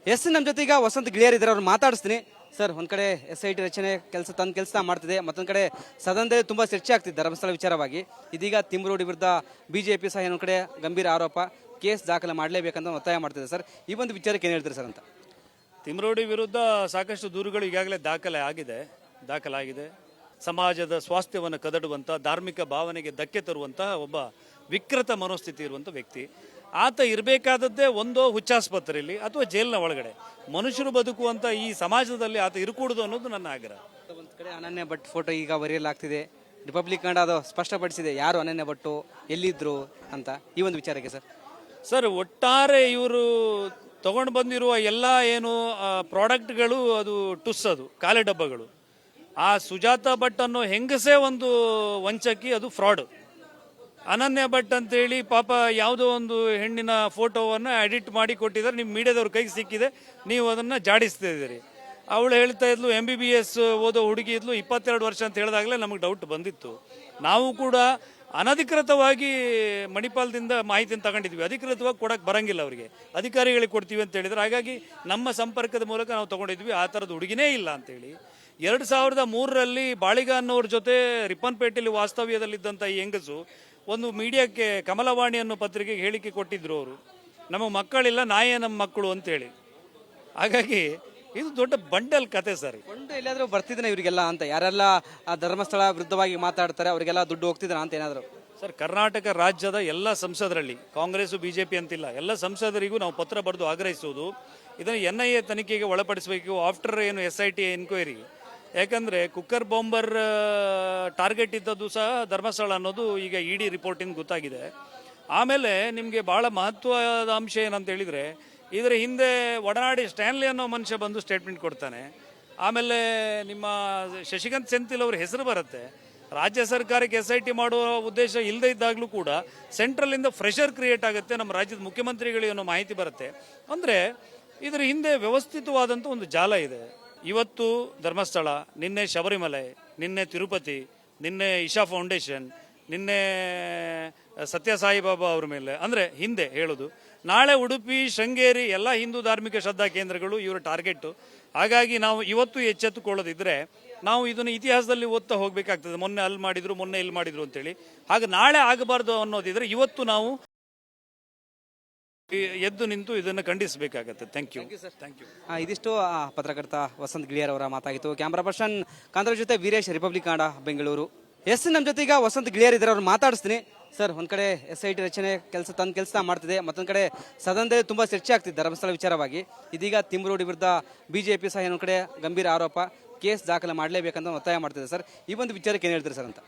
ನಮ್ಮ ಜೊತೆ ಈಗ ವಸಂತ್ ಗಿಳಿಯರ್ ಇದ್ದಾರೆ, ಅವ್ರು ಮಾತಾಡಿಸ್ತೀನಿ. ಸರ್, ಒಂದ್ ಕಡೆ SIT ರಚನೆ ತನ್ನ ಕೆಲಸ ಮಾಡ್ತಿದೆ, ಮತ್ತೊಂದ್ ಕಡೆ ಸದನದಲ್ಲಿ ತುಂಬಾ ಚರ್ಚೆ ಆಗ್ತಿದೆ ಧರ್ಮಸ್ಥಳ ವಿಚಾರವಾಗಿ. ಇದೀಗ ತಿಮ್ರೋಡಿ ವಿರುದ್ಧ ಬಿಜೆಪಿ ಸಹ ಇನ್ನೊಂದ್ ಕಡೆ ಗಂಭೀರ ಆರೋಪ, ಕೇಸ್ ದಾಖಲೆ ಮಾಡಲೇಬೇಕಂತ ಒತ್ತಾಯ ಮಾಡ್ತಿದೆ. ಸರ್, ಈ ಒಂದು ವಿಚಾರಕ್ಕೆ ಏನ್ ಹೇಳ್ತೀರಿ ಸರ್ ಅಂತ? ತಿಮ್ರೋಡಿ ವಿರುದ್ಧ ಸಾಕಷ್ಟು ದೂರುಗಳು ಈಗಾಗಲೇ ದಾಖಲಾಗಿದೆ. ಸಮಾಜದ ಸ್ವಾಸ್ಥ್ಯವನ್ನು ಕದಡುವಂಥ, ಧಾರ್ಮಿಕ ಭಾವನೆಗೆ ಧಕ್ಕೆ ತರುವಂತಹ ಒಬ್ಬ ವಿಕೃತ ಮನೋಸ್ಥಿತಿ ಇರುವಂಥ ವ್ಯಕ್ತಿ. ಆತ ಇರಬೇಕಾದದ್ದೇ ಒಂದೋ ಹುಚ್ಚಾಸ್ಪತ್ರೆಯಲ್ಲಿ ಅಥವಾ ಜೈಲಿನ ಒಳಗಡೆ. ಮನುಷ್ಯರು ಬದುಕುವಂಥ ಈ ಸಮಾಜದಲ್ಲಿ ಆತ ಇರಕೂಡದು ಅನ್ನೋದು ನನ್ನ ಆಗ್ರಹ. ಒಂದ್ ಕಡೆ ಅನನ್ಯ ಭಟ್ ಫೋಟೋ ಈಗ ವೈರಲ್ ಆಗ್ತಿದೆ. ರಿಪಬ್ಲಿಕ್ ಕನ್ನಡ ಅದು ಸ್ಪಷ್ಟಪಡಿಸಿದೆ ಯಾರು ಅನನ್ಯ ಭಟ್ಟು, ಎಲ್ಲಿದ್ರು ಅಂತ. ಈ ಒಂದು ವಿಚಾರಕ್ಕೆ ಸರ್, ಒಟ್ಟಾರೆ ಇವರು ತಗೊಂಡು ಬಂದಿರುವ ಎಲ್ಲ ಏನು ಪ್ರಾಡಕ್ಟ್ಗಳು ಅದು ಟುಸ್, ಅದು ಕಾಲೆ ಡಬ್ಬಗಳು. ಆ ಸುಜಾತ ಭಟ್ ಅನ್ನೋ ಹೆಂಗಸೇ ಒಂದು ವಂಚಕಿ, ಅದು ಫ್ರಾಡ್. ಅನನ್ಯ ಭಟ್ ಅಂತೇಳಿ ಪಾಪ ಯಾವುದೋ ಒಂದು ಹೆಣ್ಣಿನ ಫೋಟೋವನ್ನು ಎಡಿಟ್ ಮಾಡಿ ಕೊಟ್ಟಿದ್ದಾರೆ, ನಿಮ್ಮ ಮೀಡಿಯಾದವ್ರ ಕೈಗೆ ಸಿಕ್ಕಿದೆ, ನೀವು ಅದನ್ನು ಜಾಡಿಸ್ತಾ ಇದ್ದೀರಿ. ಅವಳು ಹೇಳ್ತಾ ಇದ್ಲು MBBS ಓದೋ ಹುಡುಗಿ ಇದ್ಲು, 22 ವರ್ಷ ಅಂತ ಹೇಳಿದಾಗಲೇ ನಮಗೆ ಡೌಟ್ ಬಂದಿತ್ತು. ನಾವು ಕೂಡ ಅನಧಿಕೃತವಾಗಿ ಮಣಿಪಾಲದಿಂದ ಮಾಹಿತಿಯನ್ನು ತಗೊಂಡಿದ್ವಿ. ಅಧಿಕೃತವಾಗಿ ಕೊಡಕ್ಕೆ ಬರಂಗಿಲ್ಲ ಅವರಿಗೆ, ಅಧಿಕಾರಿಗಳಿಗೆ ಕೊಡ್ತೀವಿ ಅಂತ ಹೇಳಿದ್ರು. ಹಾಗಾಗಿ ನಮ್ಮ ಸಂಪರ್ಕದ ಮೂಲಕ ನಾವು ತಗೊಂಡಿದ್ವಿ. ಆ ಥರದ ಹುಡುಗಿನೇ ಇಲ್ಲ ಅಂತೇಳಿ 2003ರಲ್ಲಿ ಬಾಳಿಗ ಅನ್ನೋರ ಜೊತೆ ರಿಪ್ಪನ್ಪೇಟೆಯಲ್ಲಿ ವಾಸ್ತವ್ಯದಲ್ಲಿದ್ದಂಥ ಈ ಹೆಂಗಸು ಒಂದು ಮೀಡಿಯಾಕ್ಕೆ, ಕಮಲವಾಣಿ ಅನ್ನೋ ಪತ್ರಿಕೆಗೆ ಹೇಳಿಕೆ ಕೊಟ್ಟಿದ್ರು. ಅವರು ನಮ್ಮ ಮಕ್ಕಳಿಲ್ಲ, ನಾಯೇ ನಮ್ಮ ಮಕ್ಕಳು ಅಂತೇಳಿ. ಹಾಗಾಗಿ ಇದು ದೊಡ್ಡ ಬಂಡಲ್ ಕತೆ ಸರ್. ಎಲ್ಲಾದ್ರೂ ಬರ್ತಿದ್ದಾನೆ ಇವರಿಗೆಲ್ಲ ಅಂತ, ಯಾರೆಲ್ಲ ಧರ್ಮಸ್ಥಳ ವಿರುದ್ಧವಾಗಿ ಮಾತಾಡ್ತಾರೆ ಅವರಿಗೆಲ್ಲ ದುಡ್ಡು ಹೋಗ್ತಿದ್ದಾನೆ ಅಂತ ಏನಾದ್ರು? ಸರ್, ಕರ್ನಾಟಕ ರಾಜ್ಯದ ಎಲ್ಲ ಸಂಸದರಲ್ಲಿ, ಕಾಂಗ್ರೆಸ್ BJP ಅಂತಿಲ್ಲ, ಎಲ್ಲ ಸಂಸದರಿಗೂ ನಾವು ಪತ್ರ ಬರೆದು ಆಗ್ರಹಿಸುವುದು, ಇದನ್ನು NIA ತನಿಖೆಗೆ ಒಳಪಡಿಸಬೇಕು ಆಫ್ಟರ್ ಏನು SIT ಎನ್ಕ್ವೈರಿ. ಯಾಕಂದರೆ ಕುಕ್ಕರ್ ಬಾಂಬರ್ ಟಾರ್ಗೆಟ್ ಇದ್ದದ್ದು ಸಹ ಧರ್ಮಸ್ಥಳ ಅನ್ನೋದು ಈಗ ED ರಿಪೋರ್ಟಿಂದ ಗೊತ್ತಾಗಿದೆ. ಆಮೇಲೆ ನಿಮಗೆ ಭಾಳ ಮಹತ್ವದ ಅಂಶ ಏನಂತ ಹೇಳಿದರೆ, ಇದರ ಹಿಂದೆ ಒಡನಾಡಿ ಸ್ಟ್ಯಾನ್ಲಿ ಅನ್ನೋ ಮನುಷ್ಯ ಬಂದು ಸ್ಟೇಟ್ಮೆಂಟ್ ಕೊಡ್ತಾನೆ. ಆಮೇಲೆ ನಿಮ್ಮ ಶಶಿಕಾಂತ್ ಸೆಂಥಿಲ್ ಅವ್ರ ಹೆಸರು ಬರುತ್ತೆ. ರಾಜ್ಯ ಸರ್ಕಾರಕ್ಕೆ SIT ಮಾಡುವ ಉದ್ದೇಶ ಇಲ್ಲದೇ ಇದ್ದಾಗಲೂ ಕೂಡ ಸೆಂಟ್ರಲಿಂದ ಪ್ರೆಷರ್ ಕ್ರಿಯೇಟ್ ಆಗುತ್ತೆ, ನಮ್ಮ ರಾಜ್ಯದ ಮುಖ್ಯಮಂತ್ರಿಗಳಿಗೆ ಅನ್ನೋ ಮಾಹಿತಿ ಬರುತ್ತೆ. ಅಂದರೆ ಇದರ ಹಿಂದೆ ವ್ಯವಸ್ಥಿತವಾದಂಥ ಒಂದು ಜಾಲ ಇದೆ. ಇವತ್ತು ಧರ್ಮಸ್ಥಳ, ನಿನ್ನೆ ಶಬರಿಮಲೆ, ನಿನ್ನೆ ತಿರುಪತಿ, ನಿನ್ನೆ ಇಶಾ ಫೌಂಡೇಶನ್, ನಿನ್ನೆ ಸತ್ಯ ಸಾಯಿಬಾಬಾ ಅವ್ರ ಮೇಲೆ, ಅಂದರೆ ಹಿಂದೆ ಹೇಳೋದು, ನಾಳೆ ಉಡುಪಿ, ಶೃಂಗೇರಿ ಎಲ್ಲ ಹಿಂದೂ ಧಾರ್ಮಿಕ ಶ್ರದ್ಧಾ ಕೇಂದ್ರಗಳು ಇವರ ಟಾರ್ಗೆಟ್ಟು. ಹಾಗಾಗಿ ನಾವು ಇವತ್ತು ಎಚ್ಚೆತ್ತುಕೊಳ್ಳೋದಿದ್ರೆ ನಾವು ಇದನ್ನು ಇತಿಹಾಸದಲ್ಲಿ ಓದ್ತಾ ಹೋಗಬೇಕಾಗ್ತದೆ. ಮೊನ್ನೆ ಅಲ್ಲಿ ಮಾಡಿದ್ರು, ಮೊನ್ನೆ ಇಲ್ಲಿ ಮಾಡಿದ್ರು ಅಂತೇಳಿ. ಹಾಗೆ ನಾಳೆ ಆಗಬಾರ್ದು ಅನ್ನೋದಿದ್ರೆ ಇವತ್ತು ನಾವು ಎದ್ದು ನಿಂತು ಇದನ್ನು ಖಂಡಿಸಬೇಕಾಗತ್ತೆ. Thank you. ಇದಿಷ್ಟು ಪತ್ರಕರ್ತ ವಸಂತ್ ಗಿಳಿಯರ್ ಅವರ ಮಾತಾಗಿತ್ತು. ಕ್ಯಾಮ್ರಾ ಪರ್ಸನ್ ಕಾಂತರ ಜೊತೆ ವೀರೇಶ್, ರಿಪಬ್ಲಿಕ್ ಕನ್ನಡ, ಬೆಂಗಳೂರು. ನಮ್ಮ ಜೊತೆ ಈಗ ವಸಂತ್ ಗಿಳಿಯರ್ ಇದ್ದಾರೆ, ಅವ್ರು ಮಾತಾಡಿಸ್ತೀನಿ. ಸರ್, ಒಂದ್ ಕಡೆ SIT ರಚನೆ ತನ್ನ ಕೆಲಸ ಮಾಡ್ತಿದೆ, ಮತ್ತೊಂದ್ ಕಡೆ ಸದನದಲ್ಲಿ ತುಂಬಾ ಚರ್ಚೆ ಆಗ್ತಿದೆ ಧರ್ಮಸ್ಥಳ ವಿಚಾರವಾಗಿ. ಇದೀಗ ತಿಮ್ರೋಡಿ ವಿರುದ್ಧ ಬಿಜೆಪಿ ಸಹ ಇನ್ನೊಂದ್ ಕಡೆ ಗಂಭೀರ ಆರೋಪ, ಕೇಸ್ ದಾಖಲೆ ಮಾಡಲೇಬೇಕಂತ ಒತ್ತಾಯ ಮಾಡ್ತಿದೆ. ಸರ್, ಈ ಒಂದು ವಿಚಾರಕ್ಕೆ ಏನ್ ಹೇಳ್ತೀರಿ ಸರ್ ಅಂತ?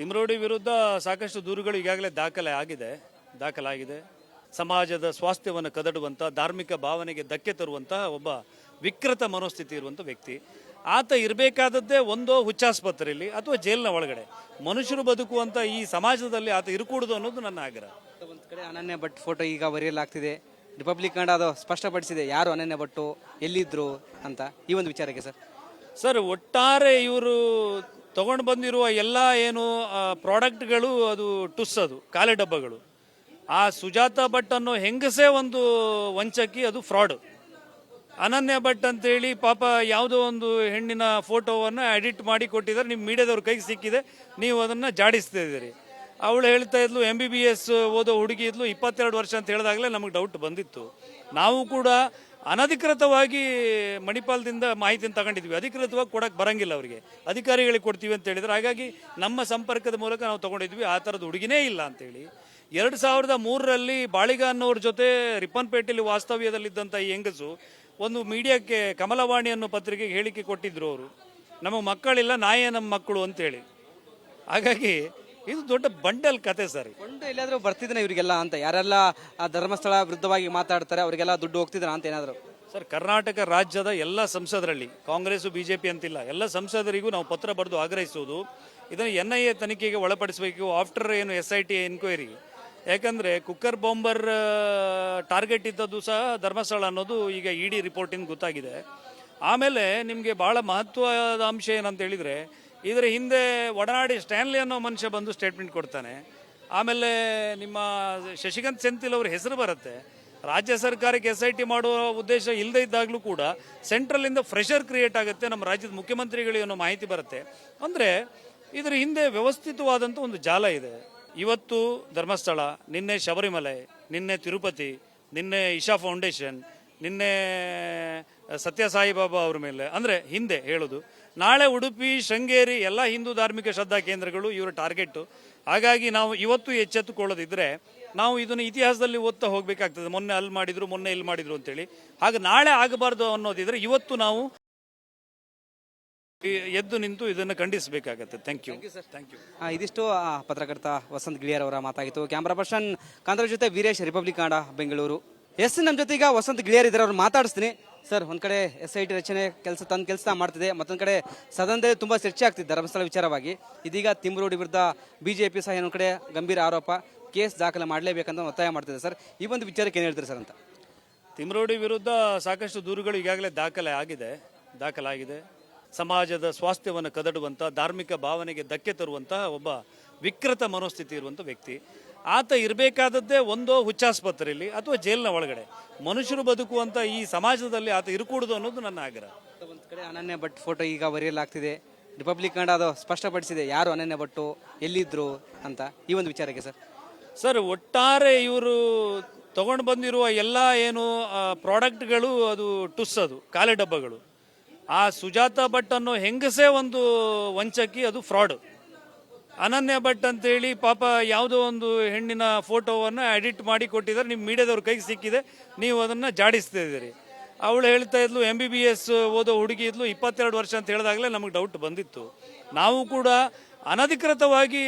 ತಿಮ್ರೋಡಿ ವಿರುದ್ಧ ಸಾಕಷ್ಟು ದೂರುಗಳು ಈಗಾಗಲೇ ದಾಖಲಾಗಿದೆ. ಸಮಾಜದ ಸ್ವಾಸ್ಥ್ಯವನ್ನು ಕದಡುವಂಥ, ಧಾರ್ಮಿಕ ಭಾವನೆಗೆ ಧಕ್ಕೆ ತರುವಂತಹ ಒಬ್ಬ ವಿಕೃತ ಮನೋಸ್ಥಿತಿ ಇರುವಂಥ ವ್ಯಕ್ತಿ. ಆತ ಇರಬೇಕಾದದ್ದೇ ಒಂದೋ ಹುಚ್ಚಾಸ್ಪತ್ರೆಯಲ್ಲಿ ಅಥವಾ ಜೈಲಿನ ಒಳಗಡೆ. ಮನುಷ್ಯರು ಬದುಕುವಂಥ ಈ ಸಮಾಜದಲ್ಲಿ ಆತ ಇರಕೂಡದು ಅನ್ನೋದು ನನ್ನ ಆಗ್ರಹ. ಒಂದ್ ಕಡೆ ಅನನ್ಯ ಭಟ್ ಫೋಟೋ ಈಗ ವೈರಲ್ ಆಗ್ತಿದೆ. ರಿಪಬ್ಲಿಕ್ ಕನ್ನಡ ಅದು ಸ್ಪಷ್ಟಪಡಿಸಿದೆ ಯಾರು ಅನನ್ಯ ಭಟ್ಟು, ಎಲ್ಲಿದ್ರು ಅಂತ. ಈ ಒಂದು ವಿಚಾರಕ್ಕೆ ಸರ್, ಒಟ್ಟಾರೆ ಇವರು ತಗೊಂಡು ಬಂದಿರುವ ಎಲ್ಲ ಏನು ಪ್ರಾಡಕ್ಟ್ಗಳು ಅದು ಟುಸ್, ಅದು ಕಾಲೆ ಡಬ್ಬಗಳು. ಆ ಸುಜಾತ ಭಟ್ ಅನ್ನೋ ಹೆಂಗಸೇ ಒಂದು ವಂಚಕಿ, ಅದು ಫ್ರಾಡ್. ಅನನ್ಯ ಭಟ್ ಅಂತೇಳಿ ಪಾಪ ಯಾವುದೋ ಒಂದು ಹೆಣ್ಣಿನ ಫೋಟೋವನ್ನು ಎಡಿಟ್ ಮಾಡಿ ಕೊಟ್ಟಿದ್ದಾರೆ, ನಿಮ್ಮ ಮೀಡಿಯಾದವ್ರ ಕೈಗೆ ಸಿಕ್ಕಿದೆ, ನೀವು ಅದನ್ನು ಜಾಡಿಸ್ತಾ ಇದ್ದೀರಿ. ಅವಳು ಹೇಳ್ತಾ ಇದ್ಲು, MBBS ಓದೋ ಹುಡುಗಿ ಇದ್ಲು, 22 ವರ್ಷ ಅಂತ ಹೇಳಿದಾಗಲೇ ನಮಗೆ ಡೌಟ್ ಬಂದಿತ್ತು. ನಾವು ಕೂಡ ಅನಧಿಕೃತವಾಗಿ ಮಣಿಪಾಲದಿಂದ ಮಾಹಿತಿಯನ್ನು ತಗೊಂಡಿದ್ವಿ, ಅಧಿಕೃತವಾಗಿ ಕೊಡಕ್ಕೆ ಬರಂಗಿಲ್ಲ ಅವರಿಗೆ, ಅಧಿಕಾರಿಗಳಿಗೆ ಕೊಡ್ತೀವಿ ಅಂತ ಹೇಳಿದ್ರು. ಹಾಗಾಗಿ ನಮ್ಮ ಸಂಪರ್ಕದ ಮೂಲಕ ನಾವು ತಗೊಂಡಿದ್ವಿ. ಆ ಥರದ ಹುಡುಗಿನೇ ಇಲ್ಲ ಅಂತೇಳಿ 2003ರಲ್ಲಿ ಬಾಳಿಗ ಅನ್ನೋರ ಜೊತೆ ರಿಪ್ಪನ್ಪೇಟೆಯಲ್ಲಿ ವಾಸ್ತವ್ಯದಲ್ಲಿದ್ದಂಥ ಈ ಹೆಂಗಸು ಒಂದು ಮೀಡಿಯಾಕ್ಕೆ, ಕಮಲವಾಣಿ ಅನ್ನೋ ಪತ್ರಿಕೆಗೆ ಹೇಳಿಕೆ ಕೊಟ್ಟಿದ್ರು. ಅವರು ನಮ್ಮ ಮಕ್ಕಳಿಲ್ಲ, ನಾಯೇ ನಮ್ಮ ಮಕ್ಕಳು ಅಂತೇಳಿ. ಹಾಗಾಗಿ ಇದು ದೊಡ್ಡ ಬಂಡಲ್ ಕತೆ ಸರ್. ಎಲ್ಲಾದ್ರೂ ಬರ್ತಿದ್ದಾನೆ ಇವರಿಗೆಲ್ಲ ಅಂತ, ಯಾರೆಲ್ಲ ಧರ್ಮಸ್ಥಳ ವಿರುದ್ಧವಾಗಿ ಮಾತಾಡ್ತಾರೆ ಅವರಿಗೆಲ್ಲ ದುಡ್ಡು ಹೋಗ್ತಿದ್ದಾನೆ ಅಂತ ಏನಾದ್ರು? ಸರ್, ಕರ್ನಾಟಕ ರಾಜ್ಯದ ಎಲ್ಲ ಸಂಸದರಲ್ಲಿ, ಕಾಂಗ್ರೆಸ್ BJP ಅಂತಿಲ್ಲ, ಎಲ್ಲ ಸಂಸದರಿಗೂ ನಾವು ಪತ್ರ ಬರೆದು ಆಗ್ರಹಿಸುವುದು, ಇದನ್ನು NIA ತನಿಖೆಗೆ ಒಳಪಡಿಸಬೇಕು ಆಫ್ಟರ್ ಏನು SIT ಎನ್ಕ್ವೈರಿ. ಯಾಕಂದರೆ ಕುಕ್ಕರ್ ಬಾಂಬರ್ ಟಾರ್ಗೆಟ್ ಇದ್ದದ್ದು ಸಹ ಧರ್ಮಸ್ಥಳ ಅನ್ನೋದು ಈಗ ED ರಿಪೋರ್ಟಿಂದ ಗೊತ್ತಾಗಿದೆ. ಆಮೇಲೆ ನಿಮಗೆ ಭಾಳ ಮಹತ್ವದ ಅಂಶ ಏನಂತ ಹೇಳಿದರೆ, ಇದರ ಹಿಂದೆ ಒಡನಾಡಿ ಸ್ಟ್ಯಾನ್ಲಿ ಅನ್ನೋ ಮನುಷ್ಯ ಬಂದು ಸ್ಟೇಟ್ಮೆಂಟ್ ಕೊಡ್ತಾನೆ. ಆಮೇಲೆ ನಿಮ್ಮ ಶಶಿಕಾಂತ್ ಸೆಂಥಿಲ್ ಅವ್ರ ಹೆಸರು ಬರುತ್ತೆ. ರಾಜ್ಯ ಸರ್ಕಾರಕ್ಕೆ SIT ಮಾಡುವ ಉದ್ದೇಶ ಇಲ್ಲದೇ ಇದ್ದಾಗಲೂ ಕೂಡ ಸೆಂಟ್ರಲಿಂದ ಪ್ರೆಷರ್ ಕ್ರಿಯೇಟ್ ಆಗುತ್ತೆ, ನಮ್ಮ ರಾಜ್ಯದ ಮುಖ್ಯಮಂತ್ರಿಗಳಿಗೆ ಅನ್ನೋ ಮಾಹಿತಿ ಬರುತ್ತೆ. ಅಂದರೆ ಇದರ ಹಿಂದೆ ವ್ಯವಸ್ಥಿತವಾದಂಥ ಒಂದು ಜಾಲ ಇದೆ. ಇವತ್ತು ಧರ್ಮಸ್ಥಳ, ನಿನ್ನೆ ಶಬರಿಮಲೆ, ನಿನ್ನೆ ತಿರುಪತಿ, ನಿನ್ನೆ ಇಶಾ ಫೌಂಡೇಶನ್, ನಿನ್ನೆ ಸತ್ಯ ಸಾಯಿಬಾಬಾ ಅವ್ರ ಮೇಲೆ, ಅಂದರೆ ಹಿಂದೆ ಹೇಳೋದು, ನಾಳೆ ಉಡುಪಿ, ಶೃಂಗೇರಿ ಎಲ್ಲ ಹಿಂದೂ ಧಾರ್ಮಿಕ ಶ್ರದ್ಧಾ ಕೇಂದ್ರಗಳು ಇವರ ಟಾರ್ಗೆಟ್. ಹಾಗಾಗಿ ನಾವು ಇವತ್ತು ಎಚ್ಚೆತ್ತುಕೊಳ್ಳೋದಿದ್ರೆ ನಾವು ಇದನ್ನು ಇತಿಹಾಸದಲ್ಲಿ ಓದ್ತಾ ಹೋಗಬೇಕಾಗ್ತದೆ. ಮೊನ್ನೆ ಅಲ್ಲಿ ಮಾಡಿದ್ರು, ಮೊನ್ನೆ ಇಲ್ಲಿ ಮಾಡಿದ್ರು ಅಂತೇಳಿ. ಹಾಗೆ ನಾಳೆ ಆಗಬಾರ್ದು ಅನ್ನೋದಿದ್ರೆ ಇವತ್ತು ನಾವು ಎದ್ದು ನಿಂತು ಇದನ್ನು ಖಂಡಿಸಬೇಕಾಗತ್ತೆ. Thank you. ಇದಿಷ್ಟು ಪತ್ರಕರ್ತ ವಸಂತ್ ಗಿಳಿಯರ್ ಅವರ ಮಾತಾಗಿತ್ತು. ಕ್ಯಾಮ್ರಾ ಪರ್ಸನ್ ಕಾಂತರಾಜ್ ಜೊತೆ ವೀರೇಶ್, ರಿಪಬ್ಲಿಕ್ ಕನ್ನಡ, ಬೆಂಗಳೂರು. ನಮ್ಮ ಜೊತೆ ಈಗ ವಸಂತ್ ಗಿಳಿಯರ್ ಇದ್ದಾರೆ, ಅವ್ರು ಮಾತಾಡಿಸ್ತೀನಿ. ಸರ್, ಒಂದ್ ಕಡೆ SIT ರಚನೆ ತನ್ನ ಕೆಲಸ ಮಾಡ್ತಿದೆ, ಮತ್ತೊಂದ್ ಕಡೆ ಸದನದಲ್ಲಿ ತುಂಬಾ ಚರ್ಚೆ ಆಗ್ತಿದೆ ಧರ್ಮಸ್ಥಳ ವಿಚಾರವಾಗಿ. ಇದೀಗ ತಿಮ್ರೋಡಿ ವಿರುದ್ಧ BJP ಸಹ ಇನ್ನೊಂದ್ ಕಡೆ ಗಂಭೀರ ಆರೋಪ, ಕೇಸ್ ದಾಖಲೆ ಮಾಡಲೇಬೇಕಂತ ಒತ್ತಾಯ ಮಾಡ್ತಿದೆ. ಸರ್, ಈ ಒಂದು ವಿಚಾರಕ್ಕೆ ಏನು ಹೇಳ್ತೀರಿ ಸರ್ ಅಂತ? ತಿಮ್ರೋಡಿ ವಿರುದ್ಧ ಸಾಕಷ್ಟು ದೂರುಗಳು ಈಗಾಗಲೇ ದಾಖಲಾಗಿದೆ. ಸಮಾಜದ ಸ್ವಾಸ್ಥ್ಯವನ್ನು ಕದಡುವಂಥ, ಧಾರ್ಮಿಕ ಭಾವನೆಗೆ ಧಕ್ಕೆ ತರುವಂತಹ ಒಬ್ಬ ವಿಕೃತ ಮನೋಸ್ಥಿತಿ ಇರುವಂಥ ವ್ಯಕ್ತಿ. ಆತ ಇರಬೇಕಾದದ್ದೇ ಒಂದೋ ಹುಚ್ಚಾಸ್ಪತ್ರೆಯಲ್ಲಿ ಅಥವಾ ಜೈಲಿನ ಒಳಗಡೆ. ಮನುಷ್ಯರು ಬದುಕುವಂಥ ಈ ಸಮಾಜದಲ್ಲಿ ಆತ ಇರಕೂಡದು ಅನ್ನೋದು ನನ್ನ ಆಗ್ರಹ. ಒಂದು ಕಡೆ ಅನನ್ಯ ಭಟ್ ಫೋಟೋ ಈಗ ವೈರಲ್ ಆಗ್ತಿದೆ. ರಿಪಬ್ಲಿಕ್ ಕನ್ನಡ ಅದು ಸ್ಪಷ್ಟಪಡಿಸಿದೆ ಯಾರು ಅನನ್ಯ ಭಟ್ಟು, ಎಲ್ಲಿದ್ರು ಅಂತ. ಈ ಒಂದು ವಿಚಾರಕ್ಕೆ ಸರ್, ಒಟ್ಟಾರೆ ಇವರು ತಗೊಂಡು ಬಂದಿರುವ ಎಲ್ಲ ಏನು ಪ್ರಾಡಕ್ಟ್ಗಳು ಅದು ಟುಸ್, ಅದು ಕಾಲೆ ಡಬ್ಬಗಳು. ಆ ಸುಜಾತ ಭಟ್ ಅನ್ನೋ ಹೆಂಗಸೇ ಒಂದು ವಂಚಕಿ, ಅದು ಫ್ರಾಡ್. ಅನನ್ಯ ಭಟ್ ಅಂತೇಳಿ ಪಾಪ ಯಾವುದೋ ಒಂದು ಹೆಣ್ಣಿನ ಫೋಟೋವನ್ನು ಎಡಿಟ್ ಮಾಡಿ ಕೊಟ್ಟಿದ್ದಾರೆ, ನಿಮ್ಮ ಮೀಡಿಯಾದವ್ರ ಕೈಗೆ ಸಿಕ್ಕಿದೆ, ನೀವು ಅದನ್ನು ಜಾಡಿಸ್ತಾ ಇದ್ದೀರಿ. ಅವಳು ಹೇಳ್ತಾ ಇದ್ಲು MBBS ಓದೋ ಹುಡುಗಿ ಇದ್ಲು, 22 ವರ್ಷ ಅಂತ ಹೇಳಿದಾಗಲೇ ನಮಗೆ ಡೌಟ್ ಬಂದಿತ್ತು. ನಾವು ಕೂಡ ಅನಧಿಕೃತವಾಗಿ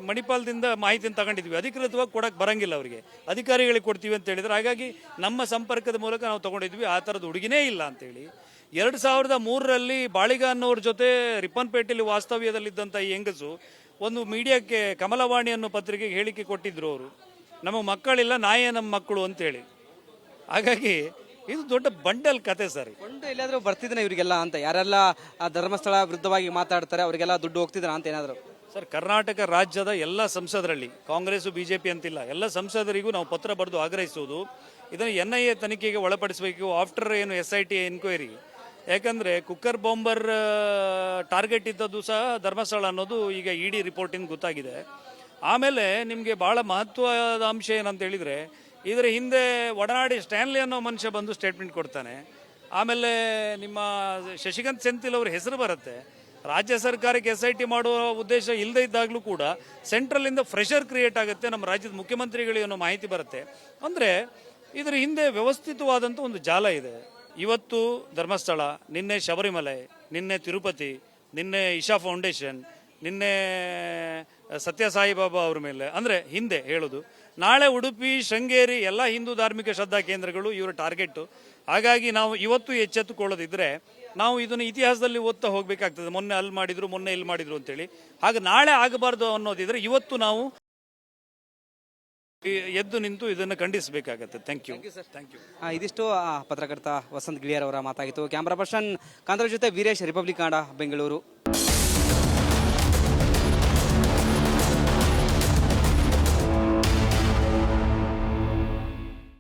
ಮಣಿಪಾಲದಿಂದ ಮಾಹಿತಿಯನ್ನು ತಗೊಂಡಿದ್ವಿ. ಅಧಿಕೃತವಾಗಿ ಕೊಡಕ್ಕೆ ಬರಂಗಿಲ್ಲ ಅವರಿಗೆ, ಅಧಿಕಾರಿಗಳಿಗೆ ಕೊಡ್ತೀವಿ ಅಂತ ಹೇಳಿದ್ರು. ಹಾಗಾಗಿ ನಮ್ಮ ಸಂಪರ್ಕದ ಮೂಲಕ ನಾವು ತಗೊಂಡಿದ್ವಿ. ಆ ಥರದ ಹುಡುಗಿನೇ ಇಲ್ಲ ಅಂತೇಳಿ 2003ರಲ್ಲಿ ಬಾಳಿಗ ಅನ್ನೋರ ಜೊತೆ ರಿಪ್ಪನ್ಪೇಟೆಯಲ್ಲಿ ವಾಸ್ತವ್ಯದಲ್ಲಿದ್ದಂಥ ಈ ಹೆಂಗಸು ಒಂದು ಮೀಡಿಯಾಕ್ಕೆ, ಕಮಲವಾಣಿ ಅನ್ನೋ ಪತ್ರಿಕೆಗೆ ಹೇಳಿಕೆ ಕೊಟ್ಟಿದ್ರು. ಅವರು ನಮ್ಮ ಮಕ್ಕಳಿಲ್ಲ, ನಾಯೇ ನಮ್ಮ ಮಕ್ಕಳು ಅಂತೇಳಿ. ಹಾಗಾಗಿ ಇದು ದೊಡ್ಡ ಬಂಡಲ್ ಕತೆ ಸರ್. ಎಲ್ಲಾದ್ರೂ ಬರ್ತಿದ್ದಾನೆ ಇವರಿಗೆಲ್ಲ ಅಂತ, ಯಾರೆಲ್ಲ ಧರ್ಮಸ್ಥಳ ವಿರುದ್ಧವಾಗಿ ಮಾತಾಡ್ತಾರೆ ಅವರಿಗೆಲ್ಲ ದುಡ್ಡು ಹೋಗ್ತಿದ್ರ ಅಂತ ಏನಾದ್ರು? ಸರ್, ಕರ್ನಾಟಕ ರಾಜ್ಯದ ಎಲ್ಲ ಸಂಸದರಲ್ಲಿ, ಕಾಂಗ್ರೆಸ್ BJP ಅಂತಿಲ್ಲ, ಎಲ್ಲ ಸಂಸದರಿಗೂ ನಾವು ಪತ್ರ ಬರೆದು ಆಗ್ರಹಿಸುವುದು, ಇದನ್ನು NIA ತನಿಖೆಗೆ ಒಳಪಡಿಸಬೇಕು ಆಫ್ಟರ್ ಏನು SIT ಎನ್ಕ್ವೈರಿ. ಯಾಕಂದರೆ ಕುಕ್ಕರ್ ಬಾಂಬರ್ ಟಾರ್ಗೆಟ್ ಇದ್ದದ್ದು ಸಹ ಧರ್ಮಸ್ಥಳ ಅನ್ನೋದು ಈಗ ED ರಿಪೋರ್ಟಿಂದ ಗೊತ್ತಾಗಿದೆ. ಆಮೇಲೆ ನಿಮಗೆ ಭಾಳ ಮಹತ್ವದ ಅಂಶ ಏನಂತ ಹೇಳಿದರೆ, ಇದರ ಹಿಂದೆ ಒಡನಾಡಿ ಸ್ಟ್ಯಾನ್ಲಿ ಅನ್ನೋ ಮನುಷ್ಯ ಬಂದು ಸ್ಟೇಟ್ಮೆಂಟ್ ಕೊಡ್ತಾನೆ. ಆಮೇಲೆ ನಿಮ್ಮ ಶಶಿಕಾಂತ್ ಸೆಂಥಿಲ್ ಅವ್ರ ಹೆಸರು ಬರುತ್ತೆ. ರಾಜ್ಯ ಸರ್ಕಾರಕ್ಕೆ SIT ಮಾಡುವ ಉದ್ದೇಶ ಇಲ್ಲದೇ ಇದ್ದಾಗಲೂ ಕೂಡ ಸೆಂಟ್ರಲಿಂದ ಪ್ರೆಷರ್ ಕ್ರಿಯೇಟ್ ಆಗುತ್ತೆ, ನಮ್ಮ ರಾಜ್ಯದ ಮುಖ್ಯಮಂತ್ರಿಗಳಿಗೆ ಅನ್ನೋ ಮಾಹಿತಿ ಬರುತ್ತೆ. ಅಂದರೆ ಇದರ ಹಿಂದೆ ವ್ಯವಸ್ಥಿತವಾದಂಥ ಒಂದು ಜಾಲ ಇದೆ. ಇವತ್ತು ಧರ್ಮಸ್ಥಳ, ನಿನ್ನೆ ಶಬರಿಮಲೆ, ನಿನ್ನೆ ತಿರುಪತಿ, ನಿನ್ನೆ ಇಶಾ ಫೌಂಡೇಶನ್, ನಿನ್ನೆ ಸತ್ಯ ಸಾಯಿಬಾಬಾ ಅವ್ರ ಮೇಲೆ, ಅಂದರೆ ಹಿಂದೆ ಹೇಳೋದು, ನಾಳೆ ಉಡುಪಿ, ಶೃಂಗೇರಿ ಎಲ್ಲ ಹಿಂದೂ ಧಾರ್ಮಿಕ ಶ್ರದ್ಧಾ ಕೇಂದ್ರಗಳು ಇವರ ಟಾರ್ಗೆಟ್. ಹಾಗಾಗಿ ನಾವು ಇವತ್ತು ಎಚ್ಚೆತ್ತುಕೊಳ್ಳೋದಿದ್ರೆ ನಾವು ಇದನ್ನು ಇತಿಹಾಸದಲ್ಲಿ ಓದ್ತಾ ಹೋಗಬೇಕಾಗ್ತದೆ. ಮೊನ್ನೆ ಅಲ್ಲಿ ಮಾಡಿದ್ರು, ಮೊನ್ನೆ ಇಲ್ಲಿ ಮಾಡಿದ್ರು ಅಂತೇಳಿ. ಹಾಗೆ ನಾಳೆ ಆಗಬಾರ್ದು ಅನ್ನೋದಿದ್ರೆ ಇವತ್ತು ನಾವು ಎದ್ದು ನಿಂತು ಇದನ್ನು ಖಂಡಿಸಬೇಕಾಗತ್ತೆ. Thank you. ಇದಿಷ್ಟು ಪತ್ರಕರ್ತ ವಸಂತ್ ಗಿಳಿಯರ್ ಅವರ ಮಾತಾಗಿತ್ತು. ಕ್ಯಾಮ್ರಾ ಪರ್ಸನ್ ಕಾಂತರಾಜ್ ಜೊತೆ ವೀರೇಶ್, ರಿಪಬ್ಲಿಕ್ ಕನ್ನಡ, ಬೆಂಗಳೂರು.